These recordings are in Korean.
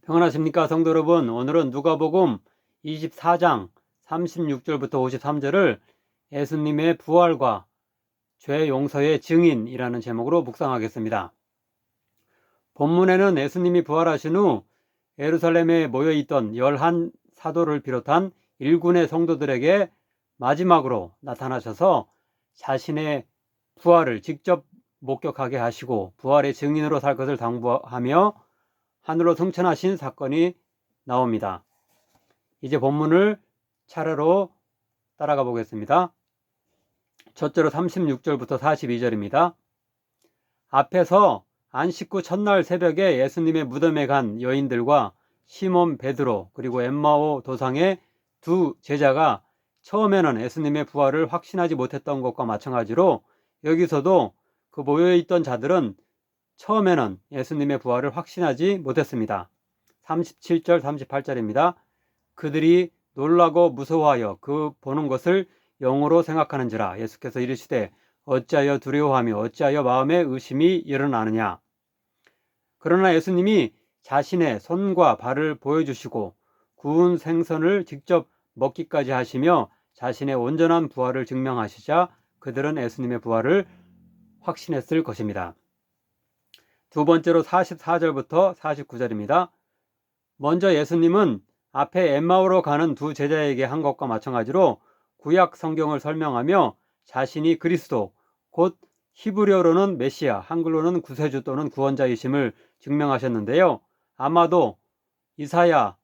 평안하십니까 성도 여러분. 오늘은 누가복음 24장 36절부터 53절을 예수님의 부활과 죄 용서의 증인이라는 제목으로 묵상하겠습니다. 본문에는 예수님이 부활하신 후 예루살렘에 모여있던 11사도를 비롯한 일군의 성도들에게 마지막으로 나타나셔서 자신의 부활을 직접 목격하게 하시고 부활의 증인으로 살 것을 당부하며 하늘로 승천하신 사건이 나옵니다. 이제 본문을 차례로 따라가 보겠습니다. 첫째로 36절부터 42절입니다. 앞에서 안식 후 첫날 새벽에 예수님의 무덤에 간 여인들과 시몬 베드로 그리고 엠마오 도상의 두 제자가 처음에는 예수님의 부활을 확신하지 못했던 것과 마찬가지로 여기서도 그 모여있던 자들은 처음에는 예수님의 부활을 확신하지 못했습니다. 37절 38절입니다. 그들이 놀라고 무서워하여 그 보는 것을 영으로 생각하는지라. 예수께서 이르시되 어찌하여 두려워하며 어찌하여 마음에 의심이 일어나느냐. 그러나 예수님이 자신의 손과 발을 보여주시고 구운 생선을 직접 먹기까지 하시며 자신의 온전한 부활을 증명하시자 그들은 예수님의 부활을 확신했을 것입니다. 두 번째로 44절부터 49절입니다. 먼저 예수님은 앞에 엠마오로 가는 두 제자에게 한 것과 마찬가지로 구약 성경을 설명하며 자신이 그리스도, 곧 히브리어로는 메시아, 한글로는 구세주 또는 구원자이심을 증명하셨는데요. 아마도 이사야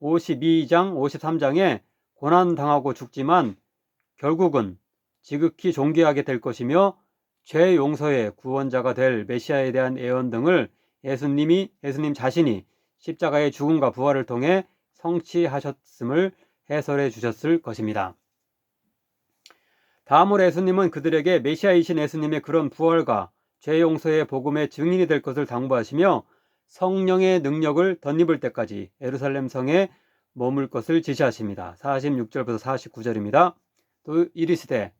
52장, 53장에 고난당하고 죽지만 결국은 지극히 존귀하게 될 것이며 죄 용서의 구원자가 될 메시아에 대한 예언 등을 예수님 자신이 십자가의 죽음과 부활을 통해 성취하셨음을 해설해 주셨을 것입니다. 다음으로 예수님은 그들에게 메시아이신 예수님의 그런 부활과 죄 용서의 복음의 증인이 될 것을 당부하시며 성령의 능력을 덧입을 때까지 예루살렘 성에 머물 것을 지시하십니다. 46절부터 49절입니다. 또 이르시되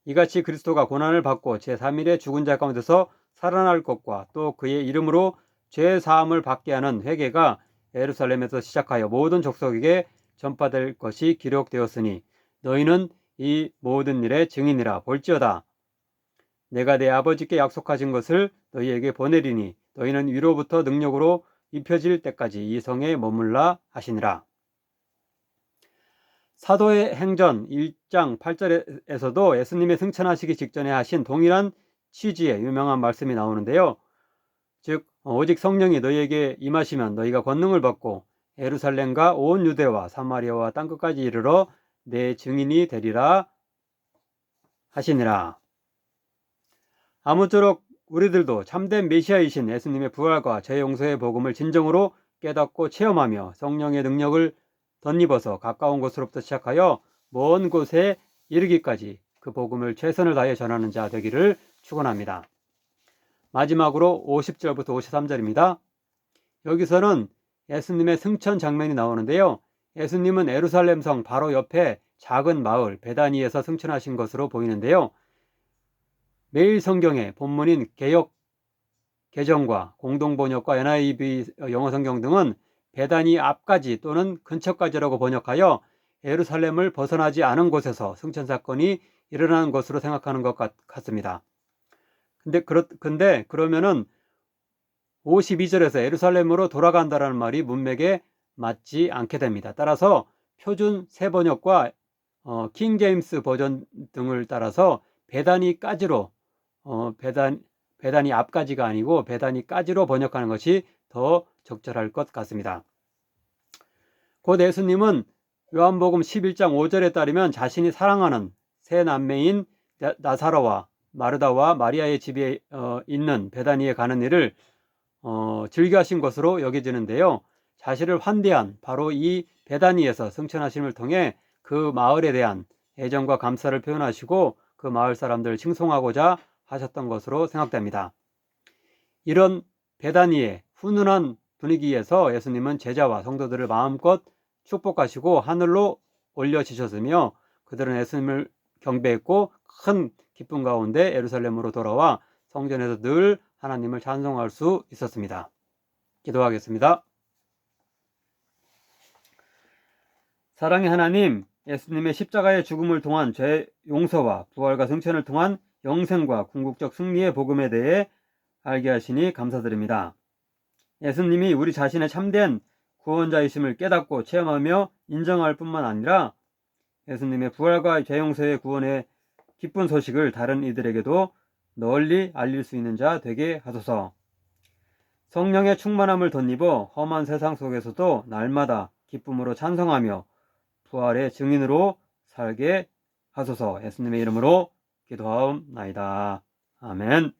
이같이 그리스도가 고난을 받고 제3일에 죽은 자 가운데서 살아날 것과 또 그의 이름으로 죄 사함을 받게 하는 회개가 예루살렘에서 시작하여 모든 족속에게 전파될 것이 기록되었으니 너희는 이 모든 일의 증인이라. 볼지어다 내가 내 아버지께 약속하신 것을 너희에게 보내리니 너희는 위로부터 능력으로 입혀질 때까지 이 성에 머물라 하시니라. 사도의 행전 1장 8절에서도 예수님의 승천하시기 직전에 하신 동일한 취지의 유명한 말씀이 나오는데요. 즉 오직 성령이 너희에게 임하시면 너희가 권능을 받고 예루살렘과 온 유대와 사마리아와 땅끝까지 이르러 내 증인이 되리라 하시니라. 아무쪼록 우리들도 참된 메시아이신 예수님의 부활과 죄 용서의 복음을 진정으로 깨닫고 체험하며 성령의 능력을 덧입어서 가까운 곳으로부터 시작하여 먼 곳에 이르기까지 그 복음을 최선을 다해 전하는 자 되기를 축원합니다. 마지막으로 50절부터 53절입니다. 여기서는 예수님의 승천 장면이 나오는데요. 예수님은 예루살렘 성 바로 옆에 작은 마을 베다니에서 승천하신 것으로 보이는데요. 매일 성경의 본문인 개역 개정과 공동번역과 NIV 영어 성경 등은 베다니 앞까지 또는 근처까지라고 번역하여 예루살렘을 벗어나지 않은 곳에서 승천 사건이 일어나는 것으로 생각하는 것 같습니다. 근데 그러면은 52절에서 예루살렘으로 돌아간다라는 말이 문맥에 맞지 않게 됩니다. 따라서 표준 새 번역과 킹 제임스 버전 등을 따라서 베다니까지로 베다니 앞까지가 아니고 베다니까지로 번역하는 것이 더 적절할 것 같습니다. 곧 예수님은 요한복음 11장 5절에 따르면 자신이 사랑하는 세 남매인 나사로와 마르다와 마리아의 집에 있는 베다니에 가는 일을 즐겨하신 것으로 여겨지는데요. 자신을 환대한 바로 이 베다니에서 승천하심을 통해 그 마을에 대한 애정과 감사를 표현하시고 그 마을 사람들을 칭송하고자 하셨던 것으로 생각됩니다. 이런 베다니의 훈훈한 분위기에서 예수님은 제자와 성도들을 마음껏 축복하시고 하늘로 올려지셨으며 그들은 예수님을 경배했고 큰 기쁨 가운데 예루살렘으로 돌아와 성전에서 늘 하나님을 찬송할 수 있었습니다. 기도하겠습니다. 사랑의 하나님, 예수님의 십자가의 죽음을 통한 죄 용서와 부활과 승천을 통한 영생과 궁극적 승리의 복음에 대해 알게 하시니 감사드립니다. 예수님이 우리 자신의 참된 구원자이심을 깨닫고 체험하며 인정할 뿐만 아니라 예수님의 부활과 죄 용서의 구원의 기쁜 소식을 다른 이들에게도 널리 알릴 수 있는 자 되게 하소서. 성령의 충만함을 덧입어 험한 세상 속에서도 날마다 기쁨으로 찬성하며 부활의 증인으로 살게 하소서. 예수님의 이름으로 기도하옵나이다. 아멘.